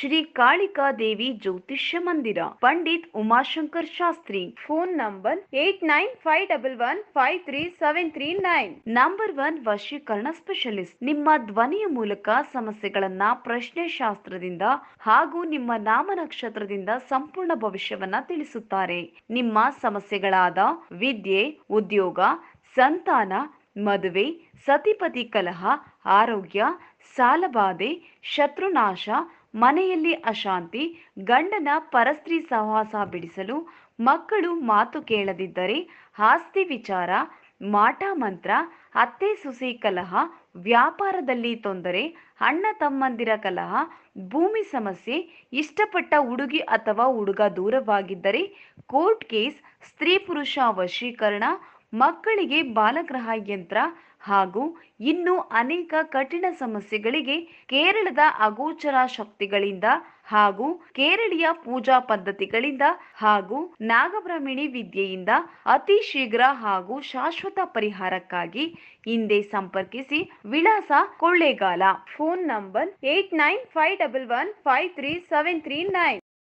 ಶ್ರೀ ಕಾಳಿಕಾ ದೇವಿ ಜ್ಯೋತಿಷ್ಯ ಮಂದಿರ, Pandit Umashankar Shastri. Phone number 8951153739. Number 1 ವಶೀಕರಣ ಸ್ಪೆಷಲಿಸ್ಟ್. ನಿಮ್ಮ ಧ್ವನಿಯ ಮೂಲಕ ಸಮಸ್ಯೆಗಳನ್ನ ಪ್ರಶ್ನೆ ಶಾಸ್ತ್ರದಿಂದ ಹಾಗೂ ನಿಮ್ಮ ನಾಮ ನಕ್ಷತ್ರದಿಂದ ಸಂಪೂರ್ಣ ಭವಿಷ್ಯವನ್ನ ತಿಳಿಸುತ್ತಾರೆ. ನಿಮ್ಮ ಸಮಸ್ಯೆಗಳಾದ ವಿದ್ಯೆ, ಉದ್ಯೋಗ, ಸಂತಾನ, ಮದುವೆ, ಸತಿಪತಿ ಕಲಹ, ಆರೋಗ್ಯ, ಸಾಲಬಾಧೆ, ಶತ್ರುನಾಶ, ಮನೆಯಲ್ಲಿ ಅಶಾಂತಿ, ಗಂಡನ ಪರಸ್ತ್ರೀ ಸಹವಾಸ ಬಿಡಿಸಲು, ಮಕ್ಕಳು ಮಾತು ಕೇಳದಿದ್ದರೆ, ಆಸ್ತಿ ವಿಚಾರ, ಮಾಟ ಮಂತ್ರ, ಅತ್ತೆ ಸೊಸೆ ಕಲಹ, ವ್ಯಾಪಾರದಲ್ಲಿ ತೊಂದರೆ, ಅಣ್ಣ ತಮ್ಮಂದಿರ ಕಲಹ, ಭೂಮಿ ಸಮಸ್ಯೆ, ಇಷ್ಟಪಟ್ಟ ಹುಡುಗಿ ಅಥವಾ ಹುಡುಗ ದೂರವಾಗಿದ್ದರೆ, ಕೋರ್ಟ್ ಕೇಸ್, ಸ್ತ್ರೀ ಪುರುಷ ವಶೀಕರಣ, ಮಕ್ಕಳಿಗೆ ಬಾಲಗ್ರಹ ಯಂತ್ರ ಹಾಗೂ ಇನ್ನೂ ಅನೇಕ ಕಠಿಣ ಸಮಸ್ಯೆಗಳಿಗೆ ಕೇರಳದ ಅಗೋಚರ ಶಕ್ತಿಗಳಿಂದ ಹಾಗೂ ಕೇರಳೀಯ ಪೂಜಾ ಪದ್ಧತಿಗಳಿಂದ ಹಾಗೂ ನಾಗಬ್ರಾಹ್ಮಣಿ ವಿದ್ಯೆಯಿಂದ ಅತಿ ಶೀಘ್ರ ಹಾಗೂ ಶಾಶ್ವತ ಪರಿಹಾರಕ್ಕಾಗಿ ಹಿಂದೆ ಸಂಪರ್ಕಿಸಿ. ವಿಳಾಸ ಕೊಳ್ಳೇಗಾಲ. Phone number 8951153739.